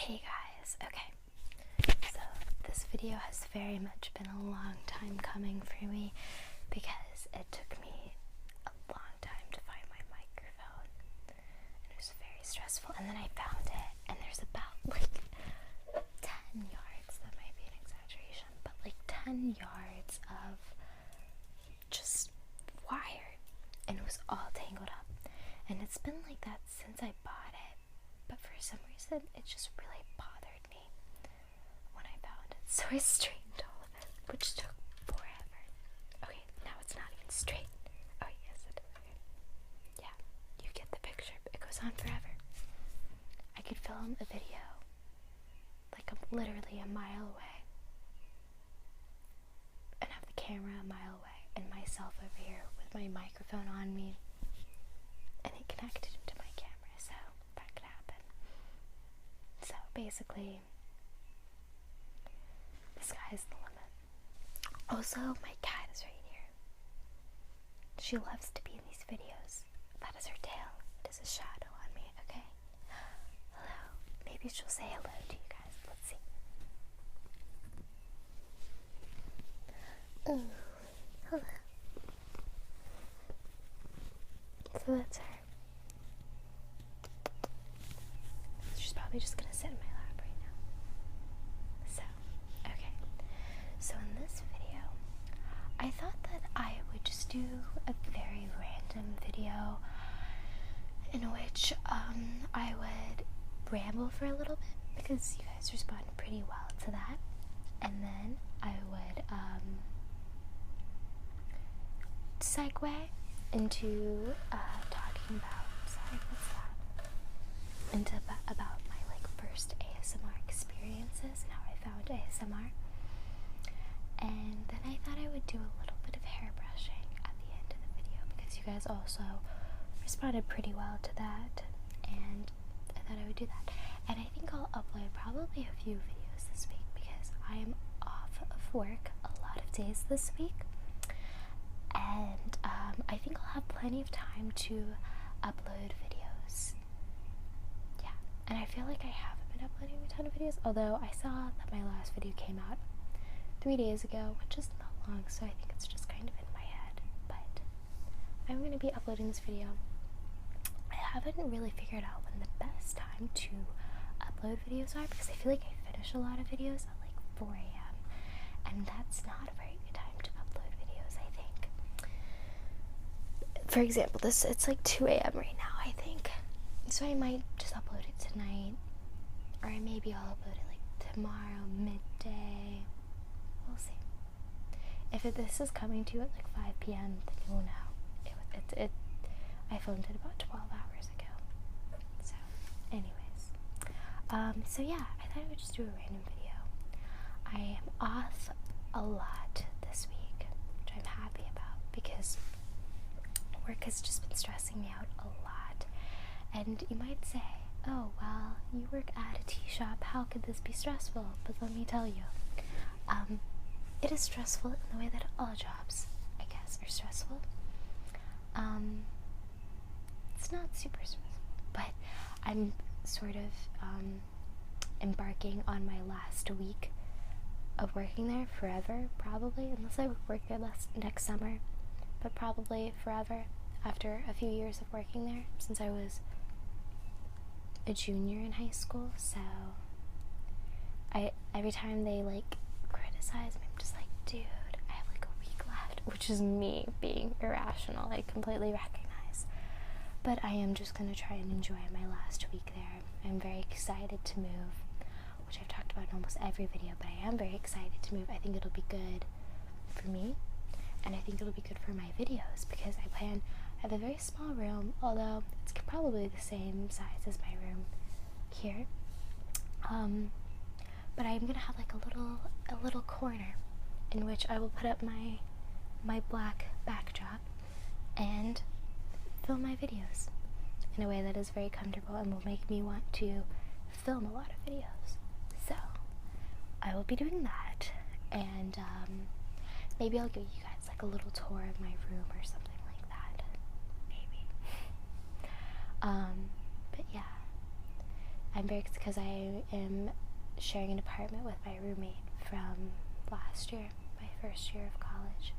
Hey guys, okay, so this video has very much been a long time coming for me because it took me a long time to find my microphone and it was very stressful, and then I found it and there's about like 10 yards, that might be an exaggeration, but like 10 yards of just wire and it was all tangled up, and it's been like that since I bought it. But for some reason, it just really bothered me when I found it. So I straightened all of it, which took forever. Okay, now it's not even straight. Oh, yes, it is. Yeah, you get the picture. It goes on forever. I could film a video like I'm literally a mile away and have the camera a mile away and myself over here with my microphone on me and it connected into my camera, so that could happen. So basically, the sky is the limit. Also, my cat is right here. She loves to be in these videos. That is her tail. It is a shadow on me, okay? Hello. Maybe she'll say hello to you guys. Let's see. Ooh. Hello. So that's her. She's probably just gonna sit in my lap right now. So, okay. So in this video, I thought that I would just do a very random video in which I would ramble for a little bit because you guys responded pretty well to that, and then I would segue into talking about about my first ASMR experiences and how I found ASMR. And then I thought I would do a little bit of hair brushing at the end of the video because you guys also responded pretty well to that, and I thought I would do that. And I think I'll upload probably a few videos this week because I am off of work a lot of days this week, and I think I'll have plenty of time to upload videos. Yeah, and I feel like I haven't been uploading a ton of videos, although I saw that my last video came out 3 days ago, which is not long, so I think it's just kind of in my head. But I'm going to be uploading this video. I haven't really figured out when the best time to upload videos are because I feel like I finish a lot of videos at like 4 a.m. and that's not a very good time to upload videos, I think. For example, it's like 2 a.m. right now, I think. So I might just upload it tonight, or maybe I'll upload it like tomorrow midday. We'll see. If this is coming to you at like 5 p.m., then you will know. I filmed it about 12 hours ago. So, anyways. So yeah, I thought I would just do a random video. I am off a lot this week, which I'm happy about because work has just been stressing me out a lot. And you might say, oh, well, you work at a tea shop, how could this be stressful? But let me tell you, it is stressful in the way that all jobs, I guess, are stressful. It's not super stressful, but I'm sort of embarking on my last week of working there forever, probably, unless I work there next summer, but probably forever after a few years of working there, since I was a junior in high school. So every time they criticize me, I'm just like, dude, I have like a week left, which is me being irrational, I completely recognize. But I am just gonna try and enjoy my last week there. I'm very excited to move, which I've talked about in almost every video, but I am very excited to move. I think it'll be good for me, and I think it'll be good for my videos because I have a very small room, although it's probably the same size as my room here. But I'm gonna have like a little corner in which I will put up my black backdrop and film my videos in a way that is very comfortable and will make me want to film a lot of videos. So I will be doing that, and maybe I'll give you guys like a little tour of my room or something like that. Maybe. But yeah, I'm very excited because I am sharing an apartment with my roommate from last year, my first year of college.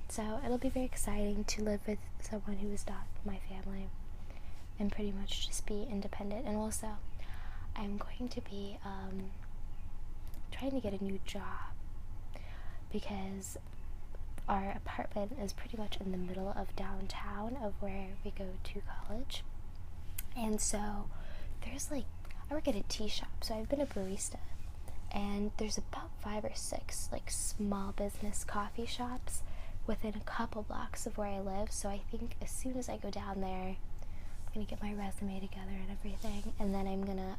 So it'll be very exciting to live with someone who is not my family and pretty much just be independent. And also, I'm going to be trying to get a new job because our apartment is pretty much in the middle of downtown of where we go to college. And so there's I work at a tea shop, so I've been a barista, and there's about 5 or 6 small business coffee shops within a couple blocks of where I live. So I think as soon as I go down there, I'm gonna get my resume together and everything, and then I'm gonna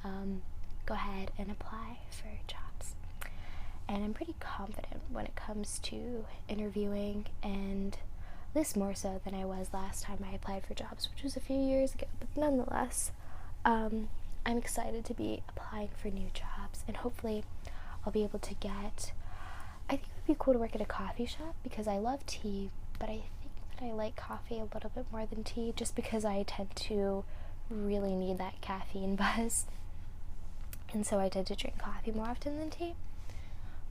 go ahead and apply for jobs. And I'm pretty confident when it comes to interviewing, and this more so than I was last time I applied for jobs, which was a few years ago. But nonetheless, I'm excited to be applying for new jobs, and hopefully I'll be able to get, I think it would be cool to work at a coffee shop because I love tea, but I think that I like coffee a little bit more than tea just because I tend to really need that caffeine buzz, and so I tend to drink coffee more often than tea.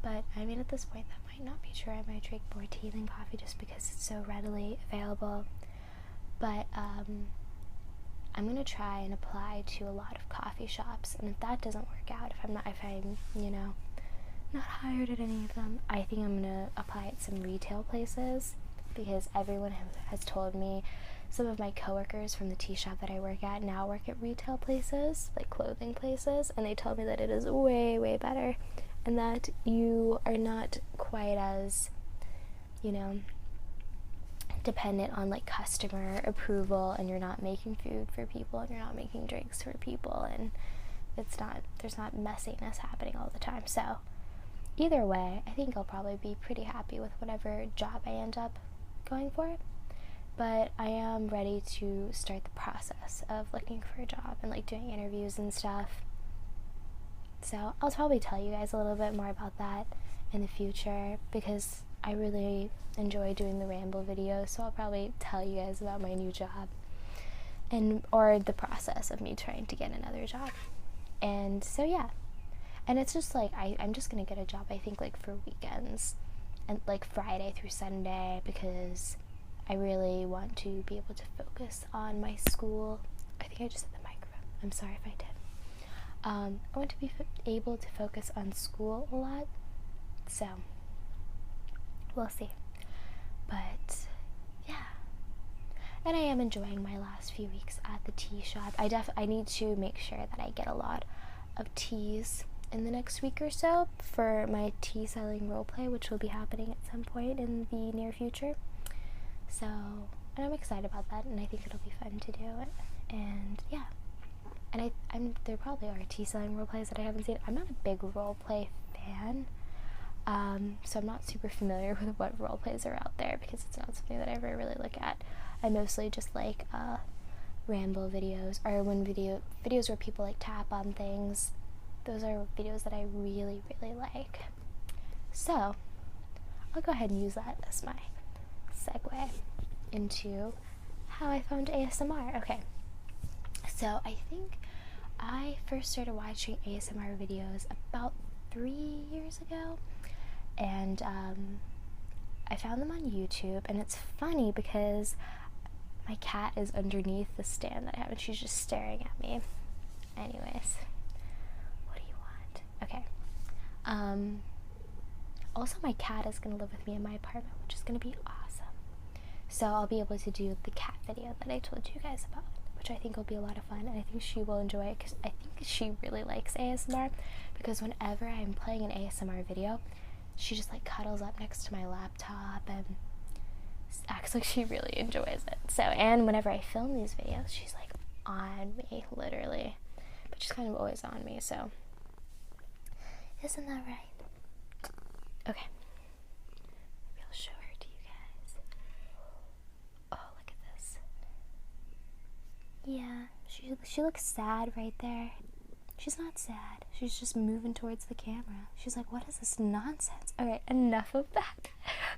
But I mean, at this point that might not be true. I might drink more tea than coffee just because it's so readily available. But I'm gonna try and apply to a lot of coffee shops, and if that doesn't work out, if I'm not hired at any of them, I think I'm gonna apply at some retail places because everyone has told me, some of my coworkers from the tea shop that I work at now work at retail places, like clothing places, and they told me that it is way, way better, and that you are not quite as, dependent on customer approval, and you're not making food for people, and you're not making drinks for people, and there's not messiness happening all the time. So either way, I think I'll probably be pretty happy with whatever job I end up going for. But I am ready to start the process of looking for a job and doing interviews and stuff. So I'll probably tell you guys a little bit more about that in the future because I really enjoy doing the Ramble videos, so I'll probably tell you guys about my new job or the process of me trying to get another job. And so yeah, and it's just I'm just gonna get a job, I think, for weekends and Friday through Sunday, because I really want to be able to focus on my school. I think I just hit the microphone. I'm sorry if I did. I want to be able to focus on school a lot, so we'll see. But yeah, and I am enjoying my last few weeks at the tea shop. I need to make sure that I get a lot of teas in the next week or so for my tea selling roleplay, which will be happening at some point in the near future. So, and I'm excited about that, and I think it'll be fun to do it. And yeah. And there probably are tea selling roleplays that I haven't seen. I'm not a big roleplay fan, so I'm not super familiar with what roleplays are out there because it's not something that I ever really look at. I mostly just Ramble videos, or videos where people tap on things. Those are videos that I really, really like. So I'll go ahead and use that as my segue into how I found ASMR. Okay. So I think I first started watching ASMR videos about 3 years ago, and I found them on YouTube, and it's funny because my cat is underneath the stand that I have, and she's just staring at me. Anyways, what do you want? Okay. Also, my cat is going to live with me in my apartment, which is going to be awesome. So I'll be able to do the cat video that I told you guys about, which I think will be a lot of fun, and I think she will enjoy it because I think she really likes ASMR, because whenever I'm playing an ASMR video, she just cuddles up next to my laptop and acts like she really enjoys it. So, and whenever I film these videos, she's on me, literally, but she's kind of always on me, so isn't that right? Okay, maybe I'll show her to you guys. Oh, look at this. Yeah, she looks sad right there. She's not sad. She's just moving towards the camera. She's like, what is this nonsense? Okay, enough of that.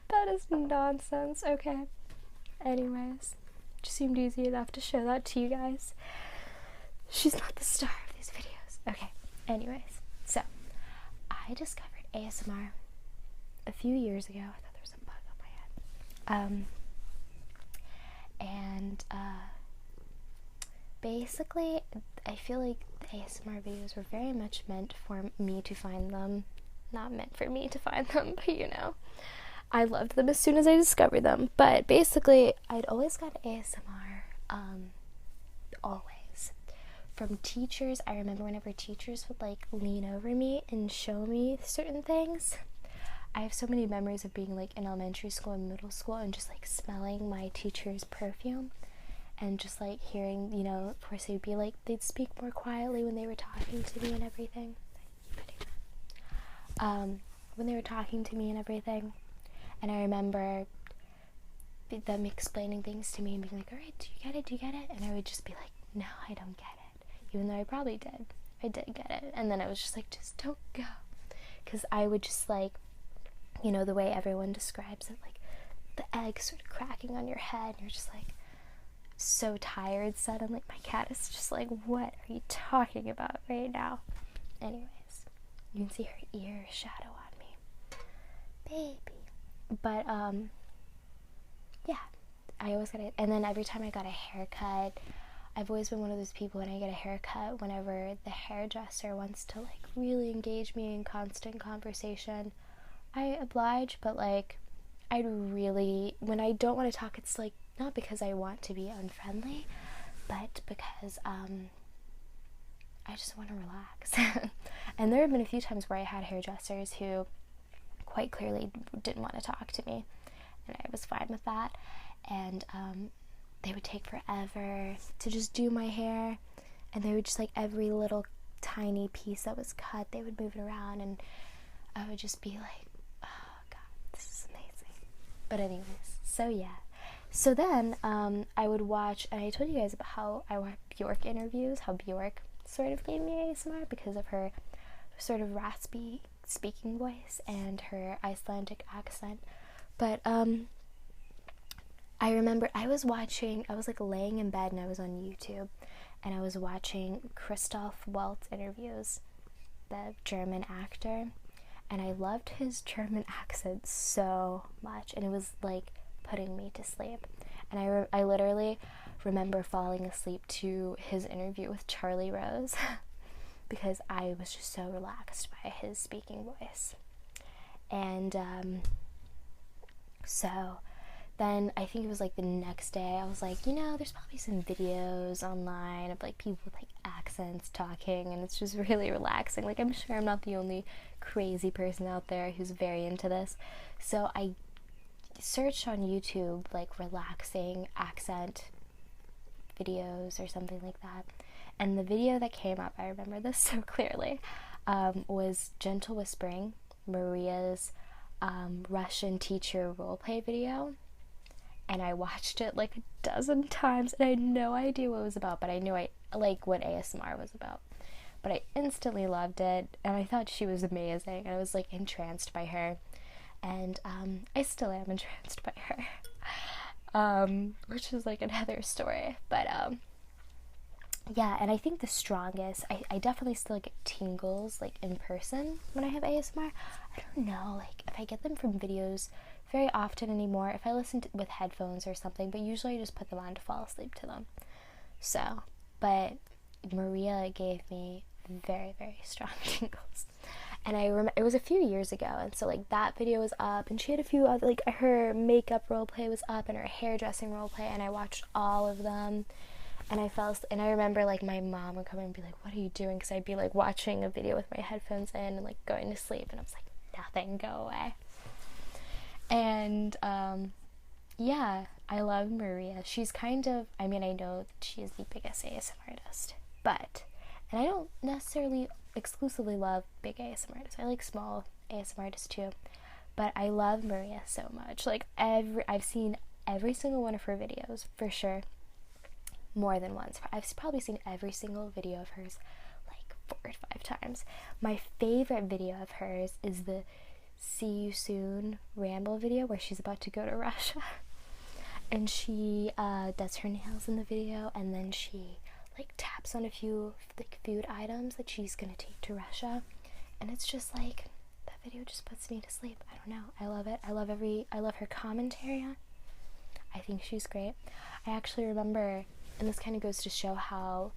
That is nonsense. Okay. Anyways, just seemed easy enough to show that to you guys. She's not the star of these videos. Anyways, so I discovered ASMR a few years ago. I thought there was a bug on my head. Basically, I feel like the ASMR videos were very much meant for me to find them. Not meant for me to find them, but you know. I loved them as soon as I discovered them. But basically, I'd always got ASMR, always. From teachers. I remember whenever teachers would like lean over me and show me certain things. I have so many memories of being like in elementary school and middle school and just like smelling my teacher's perfume and just like hearing, you know, of course they'd be like, they'd speak more quietly when they were talking to me and everything. When they were talking to me and everything. And I remember them explaining things to me and being like, alright, do you get it? Do you get it? And I would just be like, no, I don't get it. Even though I probably did. I did get it. And then I was just like, just don't go. Because I would just like, you know, the way everyone describes it, like the egg sort of cracking on your head. And you're just like so tired suddenly. My cat is just like, what are you talking about right now? Anyways, you can see her ear shadow on me. Baby. But, yeah, I always got it. And then every time I got a haircut, I've always been one of those people when I get a haircut, whenever the hairdresser wants to, like, really engage me in constant conversation, I oblige, but, like, when I don't want to talk, it's, like, not because I want to be unfriendly, but because, I just want to relax. And there have been a few times where I had hairdressers who quite clearly didn't want to talk to me, and I was fine with that. And they would take forever to just do my hair, and they would just like every little tiny piece that was cut, they would move it around, and I would just be like, oh god, this is amazing. But anyways, so yeah. So then I would watch, and I told you guys about how I watched Bjork interviews, how Bjork sort of gave me ASMR because of her sort of raspy speaking voice and her Icelandic accent. But I remember I was like laying in bed and I was on YouTube and I was watching Christoph Waltz interviews, the German actor, and I loved his German accent so much, and it was like putting me to sleep. And I literally remember falling asleep to his interview with Charlie Rose because I was just so relaxed by his speaking voice. And so then I think it was like the next day I was like, you know, there's probably some videos online of like people with like accents talking, and it's just really relaxing. Like, I'm sure I'm not the only crazy person out there who's very into this. So I searched on YouTube like relaxing accent videos or something like that, and the video that came up, I remember this so clearly, was Gentle Whispering, Maria's Russian teacher roleplay video. And I watched it like a dozen times, and I had no idea what it was about, but I knew like what ASMR was about. But I instantly loved it, and I thought she was amazing, and I was like entranced by her, and I still am entranced by her, which is like another story. But yeah, and I think the strongest, I definitely still get tingles like in person when I have ASMR. I don't know, like if I get them from videos very often anymore, if I listen with headphones or something, but usually I just put them on to fall asleep to them. So, but Maria gave me very, very strong tingles. And I remember, it was a few years ago, and so like that video was up, and she had a few other, like her makeup roleplay was up, and her hairdressing roleplay, and I watched all of them. And I remember like my mom would come in and be like, what are you doing? Because I'd be like watching a video with my headphones in and like going to sleep, and I was like, nothing, go away. And yeah, I love Maria. She's kind of, I mean, I know that she is the biggest ASMR artist, but, and I don't necessarily exclusively love big ASMR artists. I like small ASMR artists too, but I love Maria so much. Like I've seen every single one of her videos for sure, more than once. I've probably seen every single video of hers like 4 or 5 times. My favorite video of hers is the See You Soon Ramble video where she's about to go to Russia, and she does her nails in the video, and then she like taps on a few like food items that she's gonna take to Russia, and it's just like, that video just puts me to sleep. I don't know, I love it. I love her commentary. I think she's great. I actually remember, and this kind of goes to show how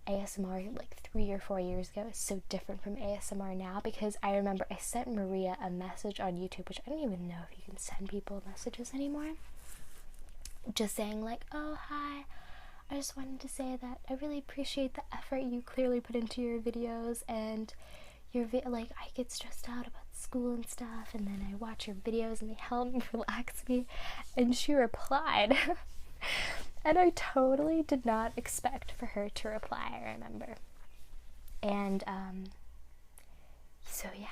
ASMR like 3 or 4 years ago is so different from ASMR now, because I remember I sent Maria a message on YouTube, which I don't even know if you can send people messages anymore, just saying like, oh hi, I just wanted to say that I really appreciate the effort you clearly put into your videos, and your like, I get stressed out about school and stuff, and then I watch your videos and they help me relax me. And she replied and I totally did not expect for her to reply, I remember. And so yeah,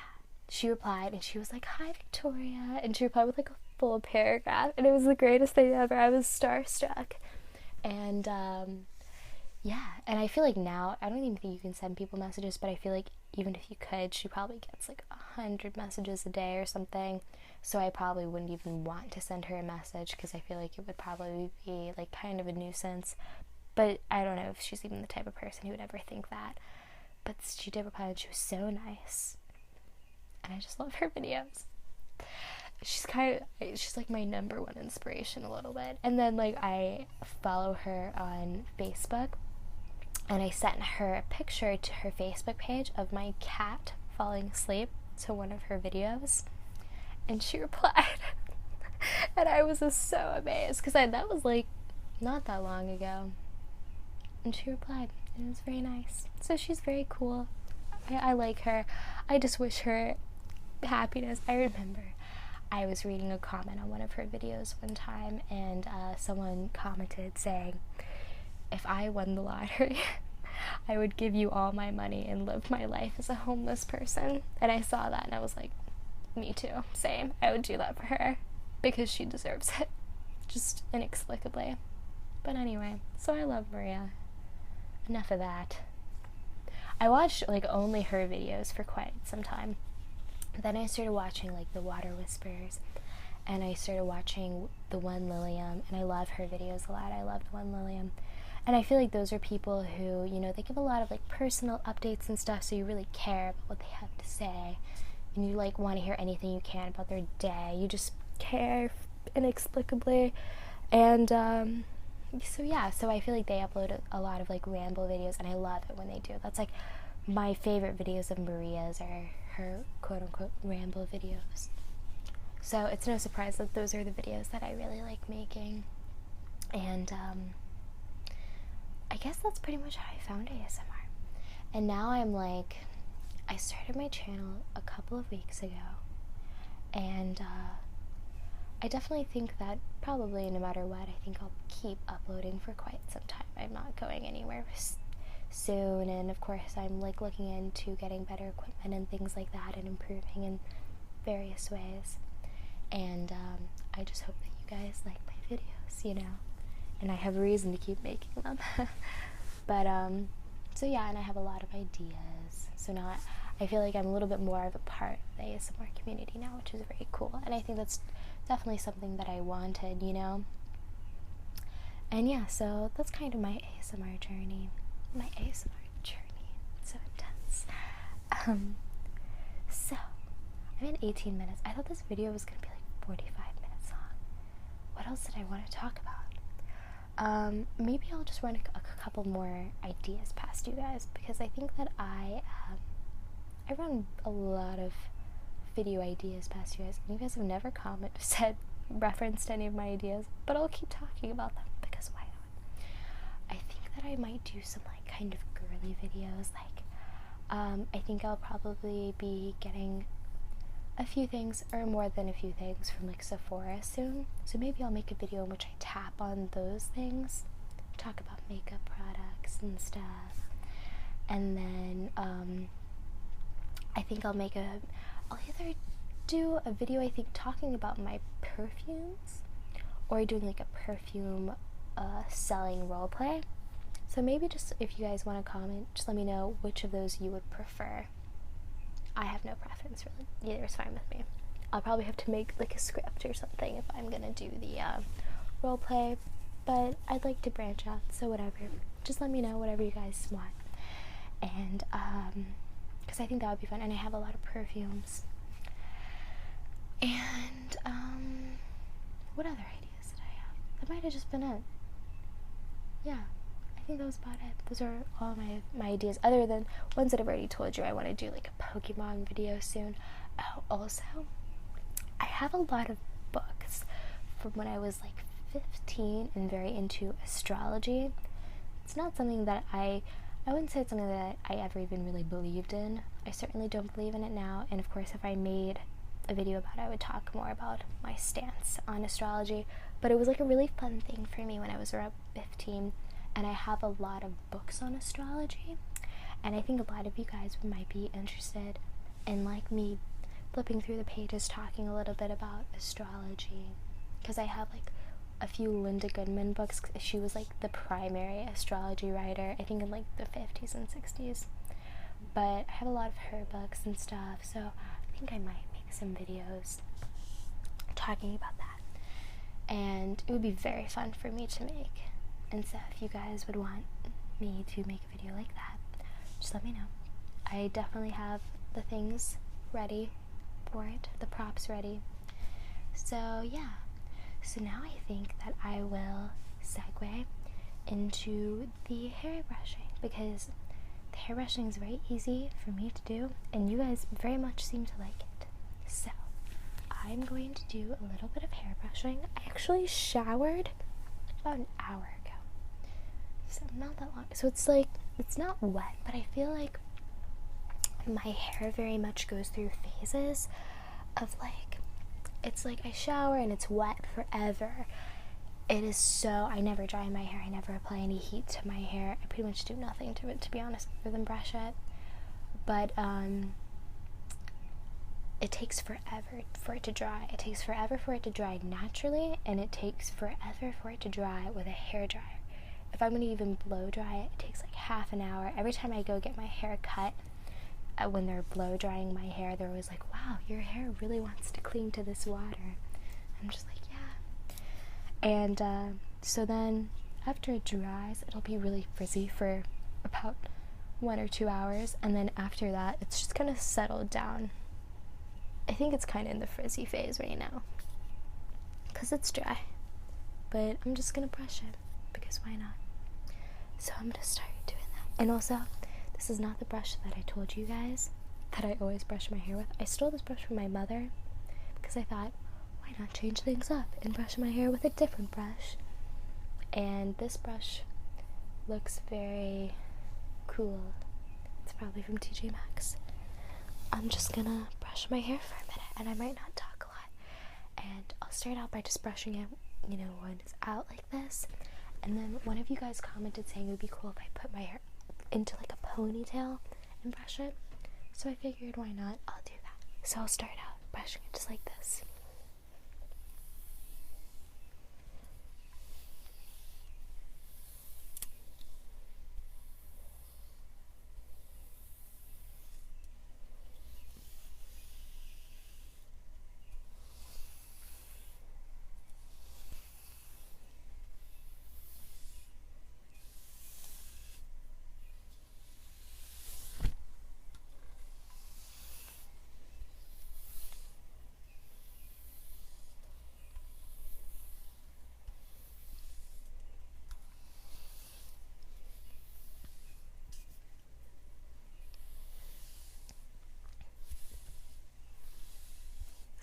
she replied and she was like, hi Victoria, and she replied with like a full paragraph, and it was the greatest thing ever. I was starstruck. And yeah, and I feel like now, I don't even think you can send people messages, but I feel like even if you could, she probably gets like 100 messages a day or something, so I probably wouldn't even want to send her a message, because I feel like it would probably be like kind of a nuisance. But I don't know if she's even the type of person who would ever think that. But she did reply, and she was so nice, and I just love her videos. She's like my number one inspiration a little bit. And then like, I follow her on Facebook, and I sent her a picture to her Facebook page of my cat falling asleep to one of her videos, and she replied and I was just so amazed, because that was like not that long ago, and she replied, and it was very nice. So she's very cool. I like her. I just wish her happiness. I remember I was reading a comment on one of her videos one time, and someone commented saying, if I won the lottery, I would give you all my money and live my life as a homeless person. And I saw that and I was like, me too, same. I would do that for her, because she deserves it, just inexplicably. But anyway, so I love Maria. Enough of that. I watched like only her videos for quite some time. Then I started watching like the Water Whispers, and I started watching the One Lilium, and I love her videos a lot. I love the One Lilium. And I feel like those are people who, you know, they give a lot of like personal updates and stuff, so you really care about what they have to say, and you like want to hear anything you can about their day. You just care inexplicably. And so yeah, so I feel like they upload a lot of like ramble videos, and I love it when they do. That's like my favorite videos of Maria's are her quote-unquote ramble videos. So it's no surprise that those are the videos that I really like making. And I guess that's pretty much how I found ASMR. And now I'm like, I started my channel a couple of weeks ago, and I definitely think that probably no matter what, I think I'll keep uploading for quite some time. I'm not going anywhere soon, and of course I'm like looking into getting better equipment and things like that, and improving in various ways. And I just hope that you guys like my videos, you know, and I have a reason to keep making them. But so yeah, and I have a lot of ideas, so now I feel like I'm a little bit more of a part of the ASMR community now, which is very cool, and I think that's definitely something that I wanted, you know. And yeah, so that's kind of my ASMR journey. My ASMR journey. It's so intense. So I'm at 18 minutes. I thought this video was gonna be like 45 minutes long. What else did I want to talk about? Maybe I'll just run a couple more ideas past you guys, because I think that I run a lot of video ideas past you guys, and you guys have never referenced any of my ideas, but I'll keep talking about them, because why not? I think that I might do some like kind of girly videos, like I think I'll probably be getting a few things, or more than a few things, from like Sephora soon, so maybe I'll make a video in which I tap on those things, talk about makeup products and stuff. And then I think I'll either do a video, I think, talking about my perfumes, or doing like a perfume selling roleplay. So maybe just, if you guys want to comment, just let me know which of those you would prefer. I have no preference, really. Either is fine with me. I'll probably have to make like a script or something if I'm gonna do the roleplay. but I'd like to branch out, so whatever. Just let me know whatever you guys want. And because I think that would be fun. And I have a lot of perfumes. And what other ideas did I have? That might have just been it. Yeah, I think that was about it. Those are all my ideas, other than ones that I've already told you. I want to do like a Pokemon video soon. Oh, also, I have a lot of books from when I was like 15 and very into astrology. It's not something that I wouldn't say it's something that I ever even really believed in. I certainly don't believe in it now, and of course if I made a video about it, I would talk more about my stance on astrology, but it was like a really fun thing for me when I was around 15, and I have a lot of books on astrology, and I think a lot of you guys might be interested in like me flipping through the pages talking a little bit about astrology, because I have like a few Linda Goodman books. She was like the primary astrology writer, I think in like the 50s and 60s, but I have a lot of her books and stuff, so I think I might make some videos talking about that, and it would be very fun for me to make. And so if you guys would want me to make a video like that, just let me know. I definitely have the things ready for it, the props ready. So yeah, so now I think that I will segue into the hair brushing, because the hair brushing is very easy for me to do, and you guys very much seem to like it. So I'm going to do a little bit of hair brushing. I actually showered about an hour ago, so not that long. So it's like, it's not wet, but I feel like my hair very much goes through phases of like, it's like I shower and it's wet forever. It is so, I never dry my hair, I never apply any heat to my hair. I pretty much do nothing to it, to be honest, other than brush it. But it takes forever for it to dry. It takes forever for it to dry naturally, and it takes forever for it to dry with a hair dryer. If I'm gonna even blow dry it, it takes like half an hour. Every time I go get my hair cut, when they're blow drying my hair, they're always like, wow, your hair really wants to cling to this water. I'm just like, yeah. And so then after it dries, it'll be really frizzy for about 1 or 2 hours, and then after that it's just gonna settle down. I think it's kind of in the frizzy phase right now because it's dry, but I'm just gonna brush it because why not? So I'm gonna start doing that. And also, this is not the brush that I told you guys that I always brush my hair with. I stole this brush from my mother because I thought, why not change things up and brush my hair with a different brush? And this brush looks very cool. It's probably from TJ Maxx. I'm just gonna brush my hair for a minute, and I might not talk a lot. And I'll start out by just brushing it, you know, when it's out like this. And then one of you guys commented saying it would be cool if I put my hair into like a ponytail and brush it. So I figured, why not? I'll do that. So I'll start out brushing it just like this.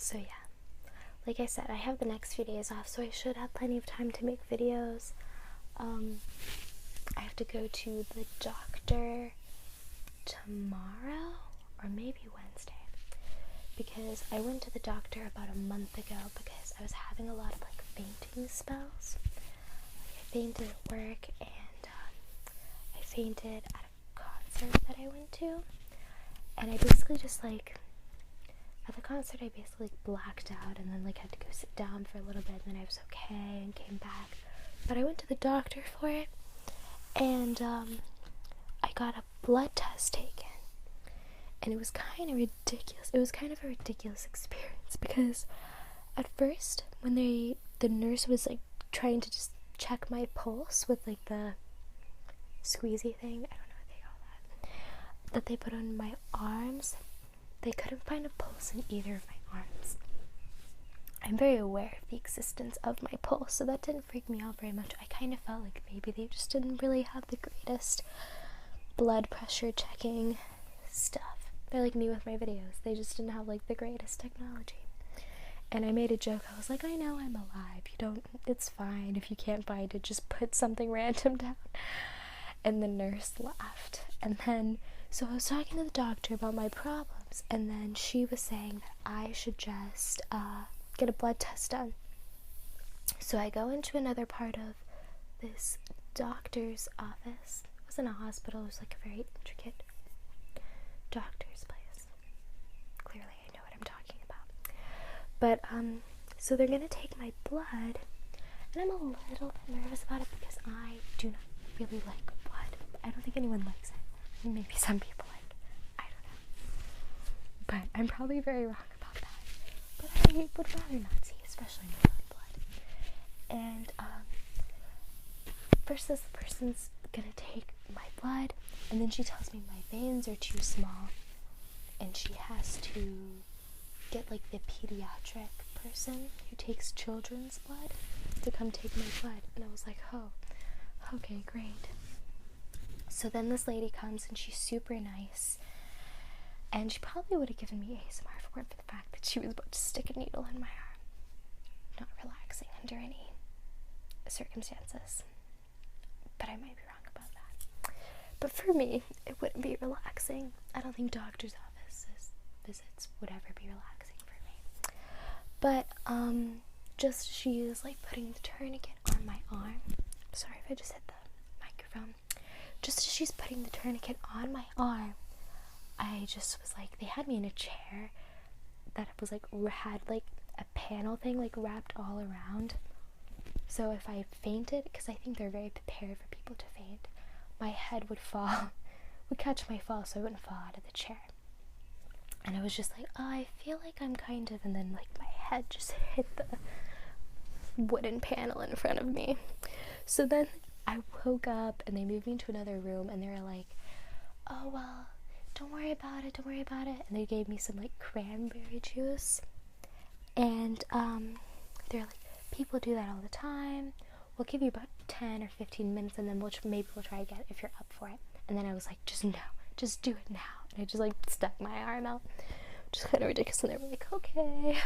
So yeah, like I said, I have the next few days off, so I should have plenty of time to make videos. I have to go to the doctor tomorrow or maybe Wednesday, because I went to the doctor about a month ago because I was having a lot of like fainting spells. I fainted at work, and I fainted at a concert that I went to, and I basically just like, at the concert I basically blacked out and then like had to go sit down for a little bit, and then I was okay and came back. But I went to the doctor for it, and I got a blood test taken, and it was kind of ridiculous. It was kind of a ridiculous experience because at first when the nurse was like trying to just check my pulse with like the squeezy thing, I don't know what they call that they put on my arms. They couldn't find a pulse in either of my arms. I'm very aware of the existence of my pulse, so that didn't freak me out very much. I kind of felt like maybe they just didn't really have the greatest blood pressure checking stuff. They're like me with my videos. They just didn't have like the greatest technology. And I made a joke. I was like, I know I'm alive. It's fine. If you can't find it, just put something random down. And the nurse laughed. And then, so I was talking to the doctor about my problems, and then she was saying that I should just, get a blood test done. So I go into another part of this doctor's office. It wasn't a hospital, it was like a very intricate doctor's place. Clearly I know what I'm talking about. But so they're gonna take my blood, and I'm a little bit nervous about it because I do not really like blood. I don't think anyone likes it. Maybe some people like it. I don't know. But I'm probably very wrong about that. But I would rather not see, especially my own blood. And first this person's gonna take my blood, and then she tells me my veins are too small, and she has to get like the pediatric person who takes children's blood to come take my blood. And I was like, oh, okay, great. So then this lady comes, and she's super nice, and she probably would have given me ASMR if it weren't for the fact that she was about to stick a needle in my arm. Not relaxing under any circumstances. But I might be wrong about that. But for me, it wouldn't be relaxing. I don't think doctor's offices visits would ever be relaxing for me. But just she is like putting the tourniquet on my arm. Sorry if I just hit the microphone. Just as she's putting the tourniquet on my arm, I just was like, they had me in a chair that was like, had like a panel thing like wrapped all around. So if I fainted, because I think they're very prepared for people to faint, my head would fall, would catch my fall, so I wouldn't fall out of the chair. And I was just like, oh, I feel like I'm kind of, and then like my head just hit the wooden panel in front of me. So then I woke up, and they moved me into another room, and they were like, oh, well, don't worry about it, and they gave me some like cranberry juice, and they're like, people do that all the time, we'll give you about 10 or 15 minutes, and then maybe we'll try again if you're up for it. And then I was like, just do it now, and I just like stuck my arm out, which is kind of ridiculous, and they were like, okay,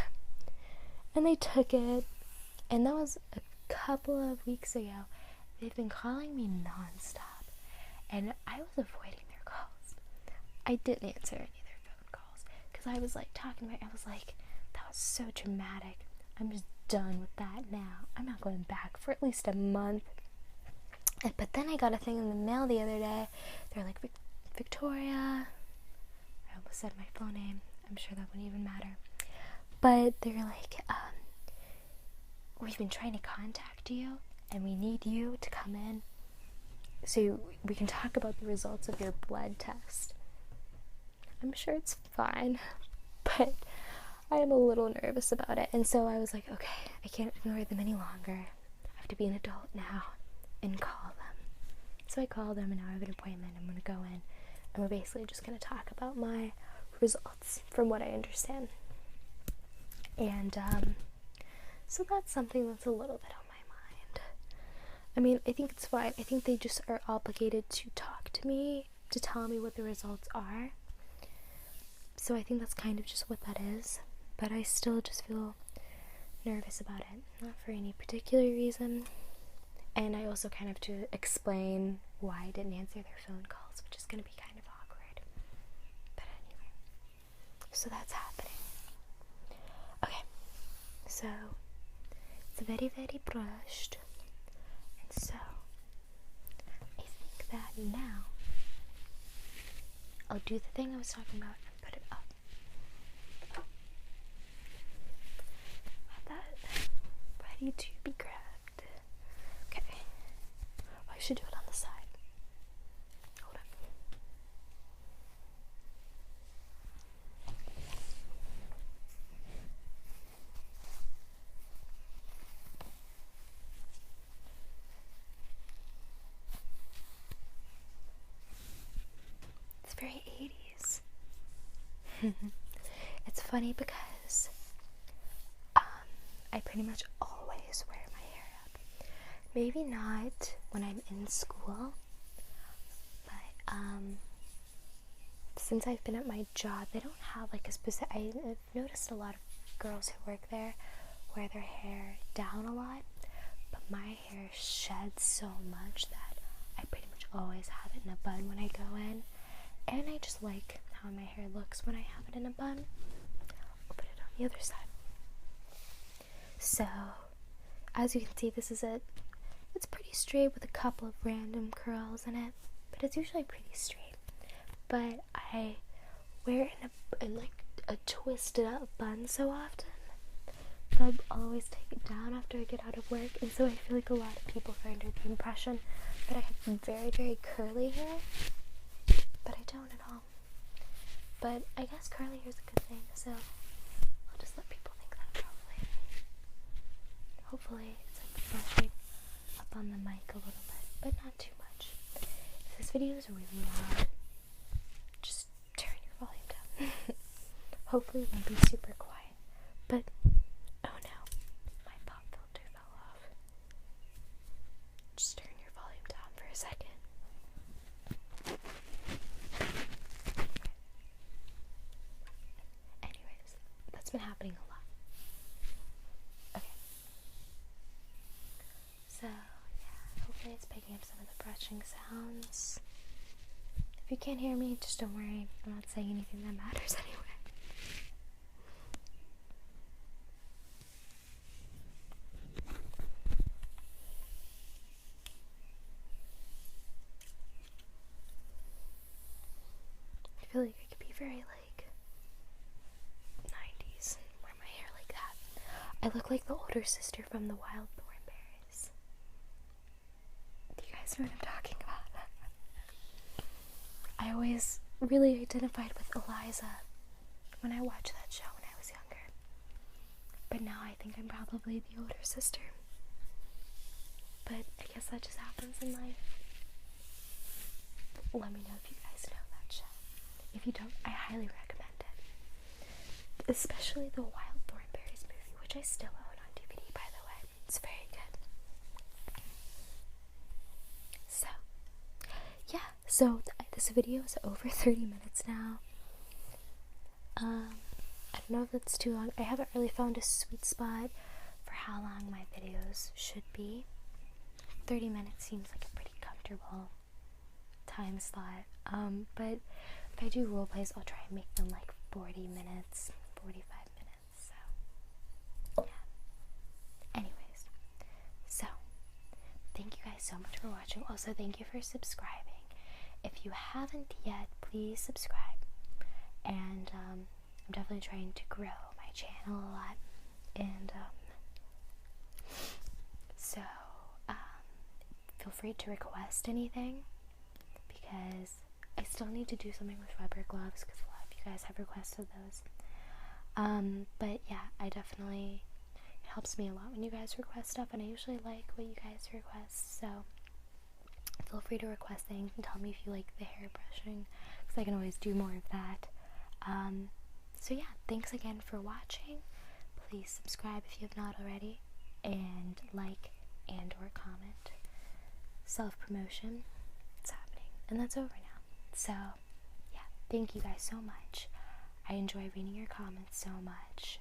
and they took it, and that was a couple of weeks ago. They've been calling me non-stop, and I was avoiding their calls. I didn't answer any of their phone calls because I was like talking about it. I was like, that was so dramatic. I'm just done with that now. I'm not going back for at least a month. But then I got a thing in the mail the other day. They're like, Victoria. I almost said my full name. I'm sure that wouldn't even matter. But they're like, we've been trying to contact you, and we need you to come in so we can talk about the results of your blood test. I'm sure it's fine, but I am a little nervous about it. And so I was like, okay, I can't ignore them any longer. I have to be an adult now and call them. So I called them, and now I have an appointment. I'm going to go in, and we're basically just going to talk about my results from what I understand. And so that's something that's a little bit on my mind. I mean, I think it's fine. I think they just are obligated to talk to me, to tell me what the results are. So I think that's kind of just what that is. But I still just feel nervous about it. Not for any particular reason. And I also kind of have to explain why I didn't answer their phone calls, which is going to be kind of awkward. But anyway. So that's happening. Okay. So it's very, very brushed. And so I think that now I'll do the thing I was talking about and put it up. Have that ready to be grabbed. Okay. I should do it on the side. Hold on. It's funny because I pretty much always wear my hair up. Maybe not when I'm in school, but since I've been at my job, they don't have like a specific. I've noticed a lot of girls who work there wear their hair down a lot, but my hair sheds so much that I pretty much always have it in a bun when I go in, and I just like how my hair looks when I have it in a bun. I'll put it on the other side. So, as you can see, it's pretty straight with a couple of random curls in it, but it's usually pretty straight. But I wear it in like a twisted up bun so often that I'll always take it down after I get out of work, and so I feel like a lot of people are under the impression that I have very, very curly hair, but I don't at all. But I guess curly hair is a good thing, so I'll just let people think that probably. Hopefully it's like brushing up on the mic a little bit, but not too much. If this video is really loud, just turn your volume down. Hopefully it won't be super quiet, but oh no, my pop filter fell off. Just turn your volume down for a second. Anyways, that's been happening a lot. Okay. So, yeah, hopefully it's picking up some of the brushing sounds. If you can't hear me, just don't worry. I'm not saying anything that matters anyway. I feel like I could be very, like, 90s, wear my hair like that. I look like the older sister from the Wild Thornberrys. Do you guys know what I'm talking about? I always really identified with Eliza when I watched that show when I was younger. But now I think I'm probably the older sister. But I guess that just happens in life. Let me know if you guys know that show. If you don't, I highly recommend it. Especially the Wild Thornberrys movie, which I still own on DVD, by the way. It's very good. So, yeah. So, this video is over 30 minutes now. I don't know if it's too long. I haven't really found a sweet spot for how long my videos should be. 30 minutes seems like a pretty comfortable time slot. But if I do role plays, I'll try and make them like 40 minutes, 45 minutes. So, yeah. Anyways, so thank you guys so much for watching. Also, thank you for subscribing. If you haven't yet, please subscribe. And I'm definitely trying to grow my channel a lot. And so feel free to request anything, because I still need to do something with rubber gloves because a lot of you guys have requested those. But yeah, it helps me a lot when you guys request stuff, and I usually like what you guys request, so feel free to request things and tell me if you like the hair brushing, because I can always do more of that. So yeah, thanks again for watching. Please subscribe if you have not already, and like and or comment. Self-promotion, it's happening, and that's over now. So yeah, thank you guys so much. I enjoy reading your comments so much.